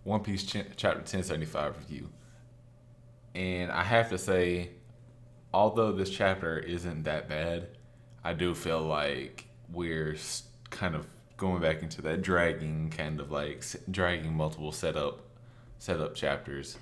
One Piece chapter 1075 review. And I have to say, although this chapter isn't that bad, I do feel like we're kind of going back into that dragging kind of like dragging multiple setup chapters.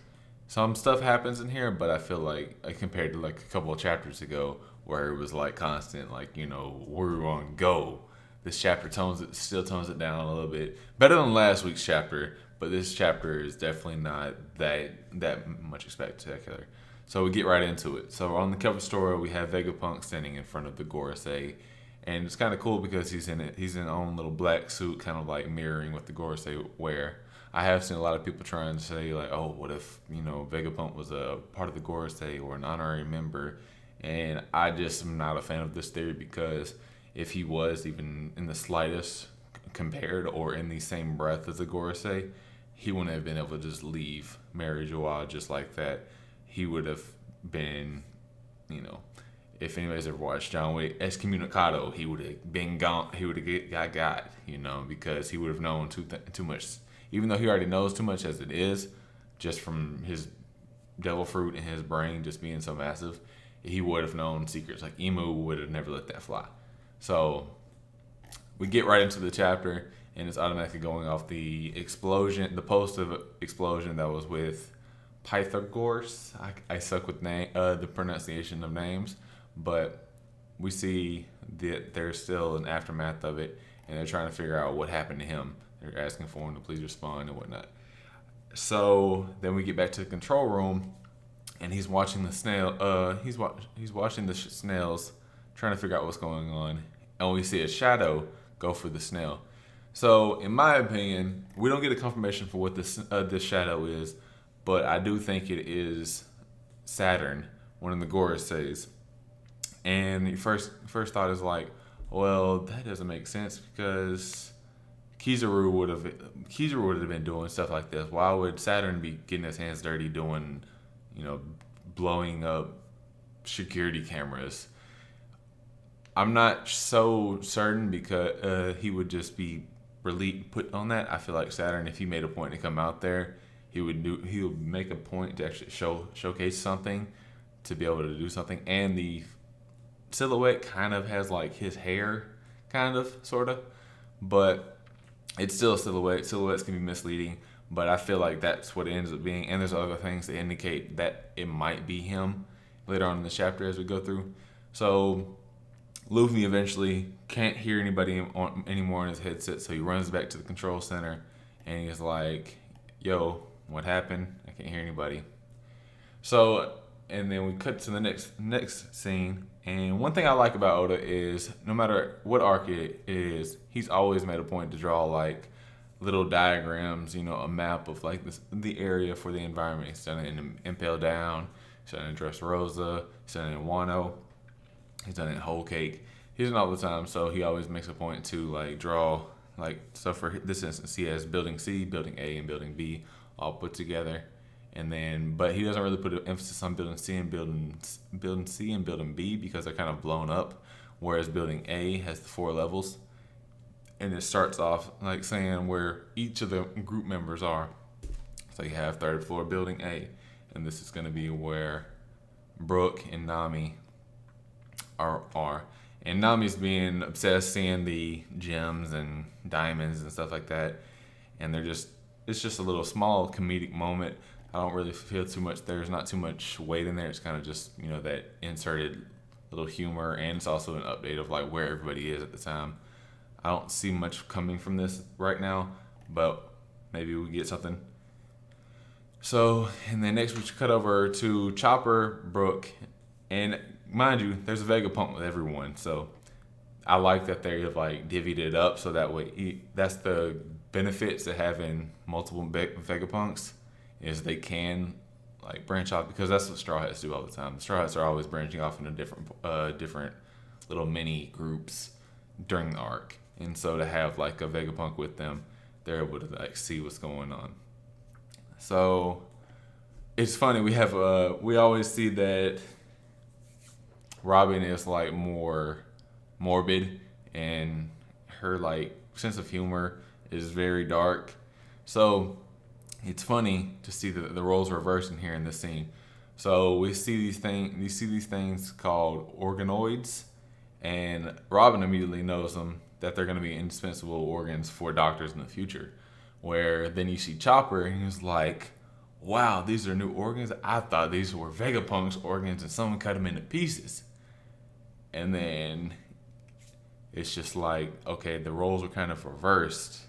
Some stuff happens in here, but I feel like compared to like a couple of chapters ago where it was like constant, like we're on go. This chapter still tones it down a little bit better than last week's chapter, but this chapter is definitely not that much spectacular. So we get right into it. So on the cover story, we have Vegapunk standing in front of the Gorosei, and it's kind of cool because he's in it. He's in his own little black suit, kind of like mirroring what the Gorosei wear. I have seen a lot of people trying to say like, oh, what if Vegapunk was a part of the Gorosei or an honorary member, and I just am not a fan of this theory because if he was even in the slightest compared or in the same breath as the Gorosei, he wouldn't have been able to just leave Mary Joie just like that. He would have been, you know, if anybody's ever watched John Wick, excommunicado, he would have been gone. He would have got, because he would have known too much. Even though he already knows too much as it is, just from his devil fruit in his brain just being so massive, he would have known secrets. Like Emu would have never let that fly. So we get right into the chapter, and it's automatically going off the explosion, the post of explosion that was with Pythagoras. I suck with the pronunciation of names, but we see that there's still an aftermath of it, and they're trying to figure out what happened to him. They're asking for him to please respond and whatnot. So then we get back to the control room, and he's watching the snail. He's watching the snails, trying to figure out what's going on, and we see a shadow go for the snail. So in my opinion, we don't get a confirmation for what this shadow is, but I do think it is Saturn, one of the Goroseis. And the first thought is like, well, that doesn't make sense because Kizaru would have been doing stuff like this. Why would Saturn be getting his hands dirty doing, you know, blowing up security cameras? I'm not so certain because he would just be put on that. I feel like Saturn, if he made a point to come out there, he would make a point to actually showcase something, to be able to do something. And the silhouette kind of has like his hair, kind of, sort of, but it's still a silhouette. Silhouettes can be misleading, but I feel like that's what it ends up being. And there's other things that indicate that it might be him later on in the chapter as we go through. So Luffy eventually can't hear anybody anymore in his headset, so he runs back to the control center, and he's like, "Yo, what happened? I can't hear anybody." So, and then we cut to the next scene. And one thing I like about Oda is no matter what arc it is, he's always made a point to draw like little diagrams, a map of like the area for the environment. He's done it in Impel Down, he's done it in Dressrosa, he's done it in Wano, he's done it in Whole Cake. He's done it all the time, so he always makes a point to like draw like stuff. For this instance, he has building C, building A, and building B all put together. And then, but he doesn't really put an emphasis on building C and building C and building B because they're kind of blown up. Whereas building A has the 4 levels, and it starts off like saying where each of the group members are. So you have third floor building A, and this is going to be where Brook and Nami are. And Nami's being obsessed seeing the gems and diamonds and stuff like that, and it's just a little small comedic moment. I don't really feel too much. There's not too much weight in there. It's kind of just that inserted little humor, and it's also an update of like where everybody is at the time. I don't see much coming from this right now, but maybe we get something. So, and then next we cut over to Chopper, Brook, and mind you, there's a Vegapunk with everyone. So I like that they've like divvied it up so that way that's the benefits of having multiple Vegapunks is they can like branch off, because that's what Straw Hats do all the time. The Straw Hats are always branching off into different little mini groups during the arc, and so to have like a Vegapunk with them, they're able to like see what's going on. So it's funny, we always see that Robin is like more morbid, and her like sense of humor is very dark. So it's funny to see the roles reversed in here in this scene. So we see these things called organoids, and Robin immediately knows them that they're going to be indispensable organs for doctors in the future. Where then you see Chopper, and he's like, "Wow, these are new organs. I thought these were Vegapunk's organs, and someone cut them into pieces." And then it's just like, okay, the roles are kind of reversed,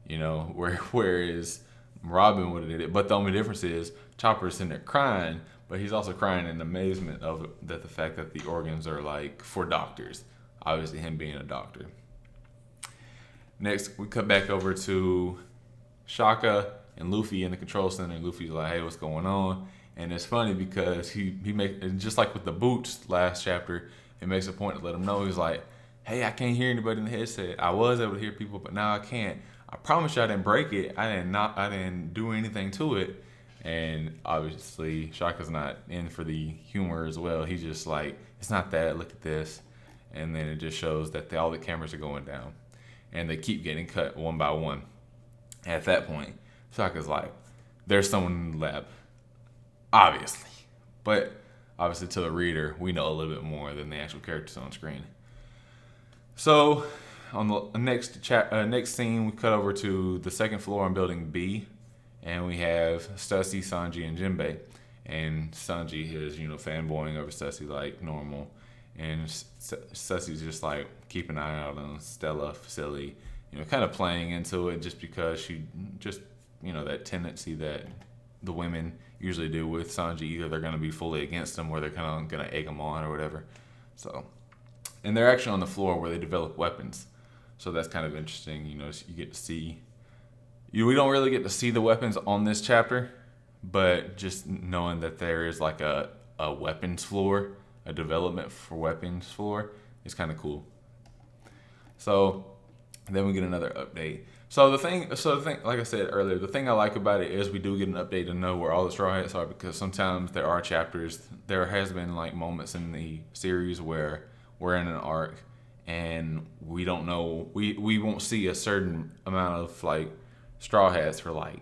whereas Robin would have did it. But the only difference is Chopper's sitting there crying, but he's also crying in amazement of that the fact that the organs are like for doctors. Obviously, him being a doctor. Next, we cut back over to Shaka and Luffy in the control center. And Luffy's like, "Hey, what's going on?" And it's funny because he makes, just like with the boots last chapter, it makes a point to let him know. He's like, "Hey, I can't hear anybody in the headset. I was able to hear people, but now I can't. I promise you I didn't break it. I didn't do anything to it." And obviously Shaka's not in for the humor as well. He's just like, "It's not that, look at this." And then it just shows that all the cameras are going down. And they keep getting cut one by one. At that point, Shaka's like, "There's someone in the lab." Obviously. But obviously to the reader, we know a little bit more than the actual characters on screen. So on the next scene, we cut over to the second floor on building B, and we have Stussy, Sanji, and Jinbei. And Sanji is, fanboying over Stussy like normal, and Stussy's just like keeping an eye out on Stella, silly, kind of playing into it just because she just, that tendency that the women usually do with Sanji. Either they're going to be fully against him or they're kind of going to egg him on or whatever. So, and they're actually on the floor where they develop weapons. So that's kind of interesting. You get to see. We don't really get to see the weapons on this chapter, but just knowing that there is like a weapons floor, a development for weapons floor, is kind of cool. So then we get another update. So the thing, like I said earlier, the thing I like about it is we do get an update to know where all the Straw Hats are, because sometimes there are chapters. There has been like moments in the series where we're in an arc and we don't know, we won't see a certain amount of like Straw Hats for like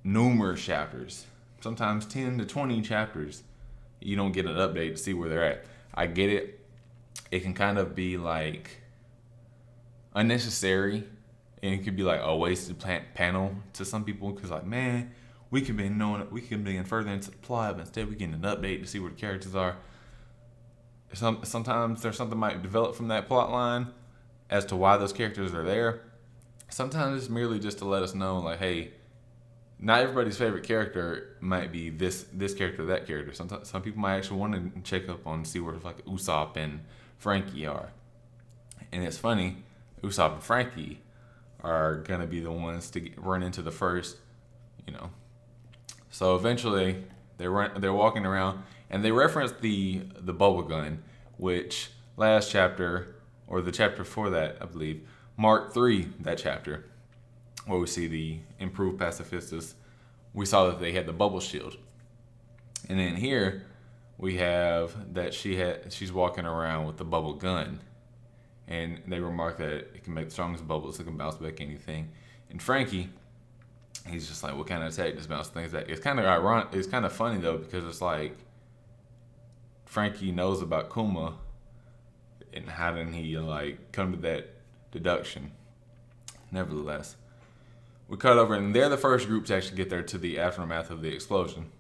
numerous chapters, sometimes 10 to 20 chapters. You don't get an update to see where they're at. I get it. It can kind of be like unnecessary, and it could be like a wasted panel to some people, because like, man, we could be in further into the plot, but instead we get an update to see where the characters are. Sometimes there's something might develop from that plot line as to why those characters are there. Sometimes it's merely just to let us know, like, hey, not everybody's favorite character might be this character or that character. Some people might actually want to check up on, see where like Usopp and Frankie are. And it's funny, Usopp and Frankie are gonna be the ones to run into the first, So eventually they're walking around, and they reference the bubble gun, which last chapter, or the chapter before that, I believe, Mark 3, that chapter, where we see the improved pacifistas, we saw that they had the bubble shield. And then here we have that she's walking around with the bubble gun. And they remark that it can make the strongest bubbles, it can bounce back anything. And Frankie, he's just like, what kind of attack does bounce things back? It's kind of ironic. It's kind of funny though, because it's like Frankie knows about Kuma, and how did he like come to that deduction? Nevertheless, we cut over, and they're the first group to actually get there to the aftermath of the explosion.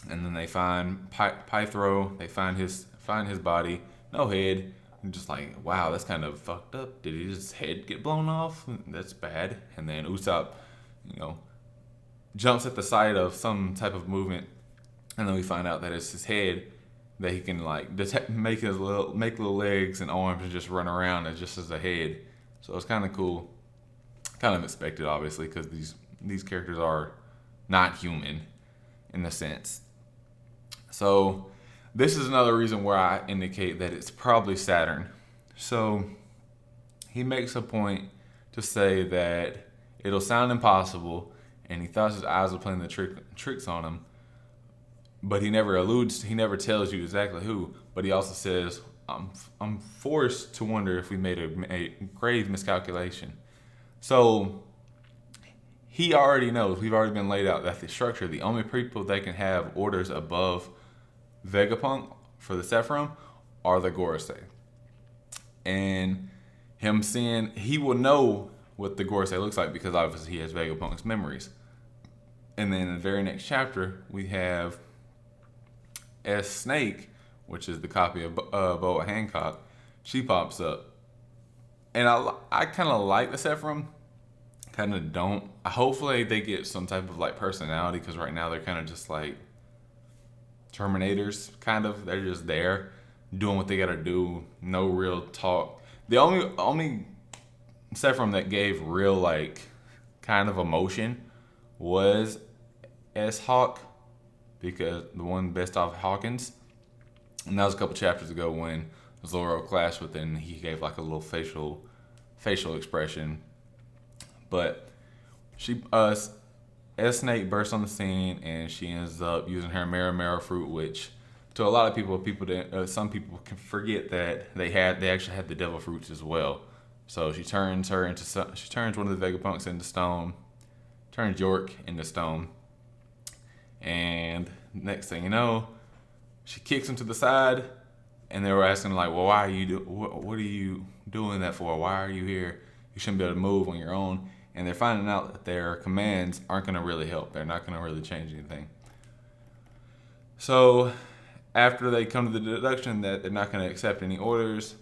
And then they find Pythro. They find his body, no head. I'm just like, wow, that's kind of fucked up. Did his head get blown off? That's bad. And then Usopp, jumps at the sight of some type of movement, and then we find out that it's his head, that he can like make little legs and arms and just run around as just as a head. So it's kind of cool, kind of expected, obviously, because these characters are not human in a sense. So this is another reason where I indicate that it's probably Saturn. So he makes a point to say that it'll sound impossible, and he thought his eyes were playing the tricks on him, but he never tells you exactly who. But he also says, I'm forced to wonder if we made a grave miscalculation. So he already knows. We've already been laid out. That's the structure. The only people that can have orders above Vegapunk for the Sephiroth are the Gorosei. And him seeing, he will know what the Gorosei looks like because obviously he has Vegapunk's memories. And then in the very next chapter, we have S Snake, which is the copy of Boa Hancock. She pops up. And I kind of like the Sephiroth, kind of don't. Hopefully they get some type of like personality, because right now they're kind of just like Terminators, kind of. They're just there doing what they gotta do, no real talk. The only Sephiroth that gave real like kind of emotion was S-Hawk, because the one best off Hawkins, and that was a couple chapters ago when Zoro clashed with him. He gave like a little facial expression, but she S-Snake bursts on the scene and she ends up using her Mera fruit, which to a lot of people that some people can forget that they actually had the devil fruits as well. So she turns one of the Vegapunks into stone, turns York into stone, and next thing you know, she kicks him to the side, and they were asking like, well, why are you what are you doing that for? Why are you here? You shouldn't be able to move on your own. And they're finding out that their commands aren't going to really help. They're not going to really change anything. So after they come to the deduction that they're not going to accept any orders,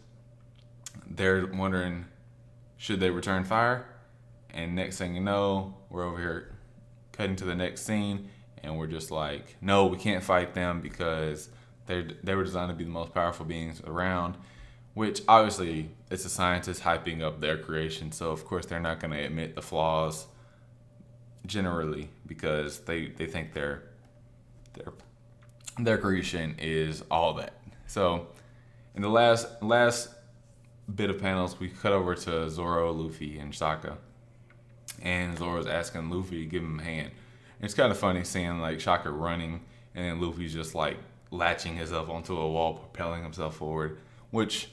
they're wondering, should they return fire? And next thing you know, we're over here cutting to the next scene, and we're just like, no, we can't fight them because they were designed to be the most powerful beings around, which obviously it's a scientist hyping up their creation. So of course they're not going to admit the flaws generally, because they think their creation is all that. So in the last bit of panels, we cut over to Zoro, Luffy, and Shaka, and Zoro's asking Luffy to give him a hand. And it's kind of funny seeing like Shaka running and then Luffy's just like latching himself onto a wall, propelling himself forward, which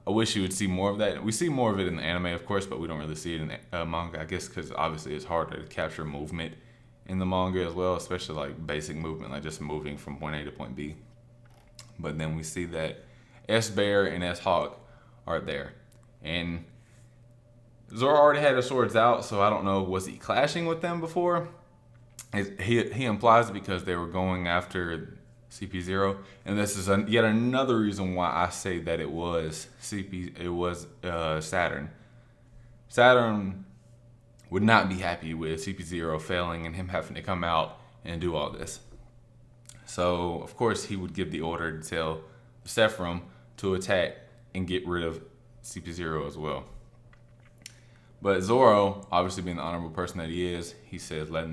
I wish you would see more of that. We see more of it in the anime, of course, but we don't really see it in the manga, I guess, because obviously it's harder to capture movement in the manga as well, especially like basic movement, like just moving from point A to point B. But then we see that S-Bear and S-Hawk are there. And Zoro already had his swords out, so I don't know, was he clashing with them before? He implies it because they were going after CP0, and this is yet another reason why I say that it was Saturn. Saturn would not be happy with CP0 failing and him having to come out and do all this. So of course he would give the order to tell Sephiroth to attack and get rid of CP0 as well. But Zoro, obviously being the honorable person that he is, he says letting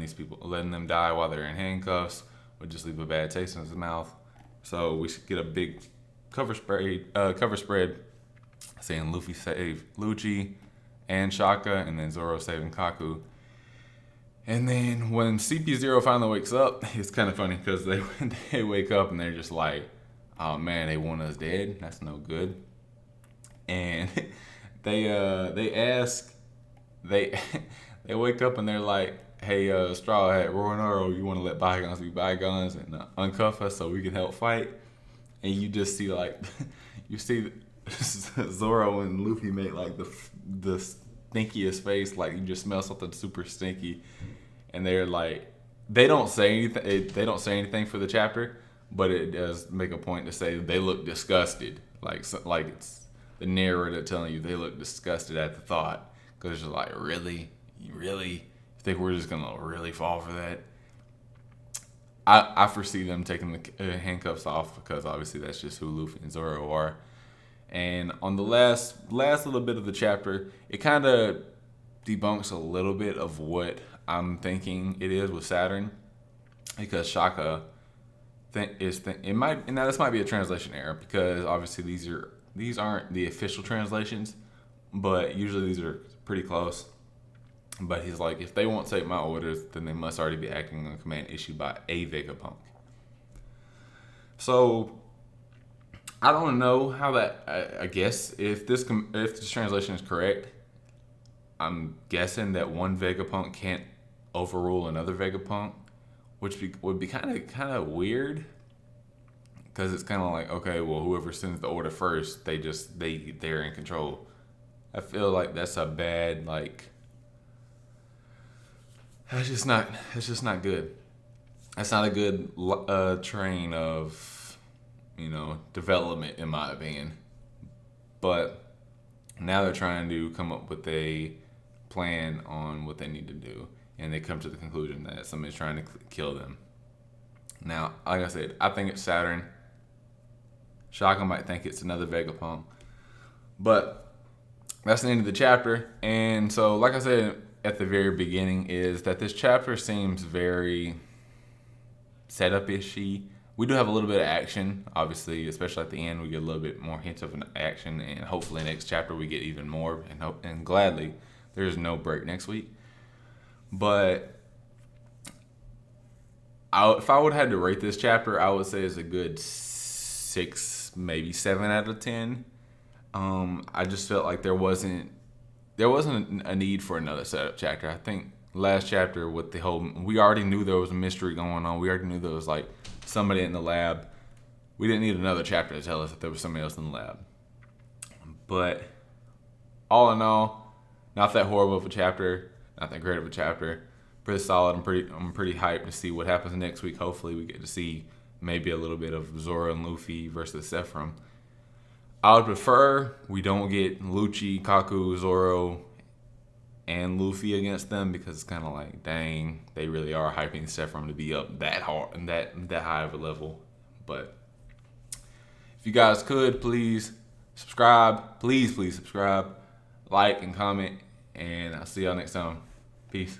them die while they're in handcuffs would just leave a bad taste in his mouth. So we should get a big cover spread saying Luffy saved Lucci and Shaka, and then Zoro saving Kaku. And then when CP0 finally wakes up, it's kind of funny because they wake up and they're just like, oh man, they want us dead. That's no good. And they wake up and they're like, hey, Straw Hat, Roronoa, you want to let bygones be bygones and uncuff us so we can help fight? And you just see like, you see Zoro and Luffy make like the stinkiest face, like you just smell something super stinky, and they're like, they don't say anything for the chapter, but it does make a point to say they look disgusted, like it's the narrator telling you they look disgusted at the thought, because it's just like, really, you think we're just gonna really fall for that? I foresee them taking the handcuffs off, because obviously that's just who Luffy and Zoro are. And on the last little bit of the chapter, it kind of debunks a little bit of what I'm thinking it is with Saturn, because Shaka this might be a translation error, because obviously these aren't the official translations, but usually these are pretty close. But he's like, if they won't take my orders, then they must already be acting on a command issued by a Vegapunk. So I don't know how that. I guess if this translation is correct, I'm guessing that one Vegapunk can't overrule another Vegapunk, which would be kind of weird, because it's kind of like, okay, well, whoever sends the order first, they're in control. I feel like that's a bad, like, it's just not good. That's not a good train of, development, in my opinion. But now they're trying to come up with a plan on what they need to do, and they come to the conclusion that somebody's trying to kill them. Now, like I said, I think it's Saturn. Shaka might think it's another Vegapunk, but that's the end of the chapter. And so, like I said at the very beginning, is that this chapter seems very setup-ishy. We do have a little bit of action, obviously, especially at the end. We get a little bit more hints of an action, and hopefully next chapter we get even more. And gladly, there's no break next week. But if I would have had to rate this chapter, I would say it's a good 6, maybe 7 out of 10. I just felt like there wasn't a need for another setup chapter. I think last chapter with the whole, we already knew there was a mystery going on. We already knew there was like somebody in the lab. We didn't need another chapter to tell us that there was somebody else in the lab. But all in all, not that horrible of a chapter, not that great of a chapter. Pretty solid. I'm pretty hyped to see what happens next week. Hopefully we get to see maybe a little bit of Zoro and Luffy versus Sephiroth. I would prefer we don't get Lucci, Kaku, Zoro, and Luffy against them, because it's kind of like, dang, they really are hyping Sephiroth to be up that hard and that high of a level. But if you guys could, please subscribe. Please subscribe, like, and comment, and I'll see y'all next time. Peace.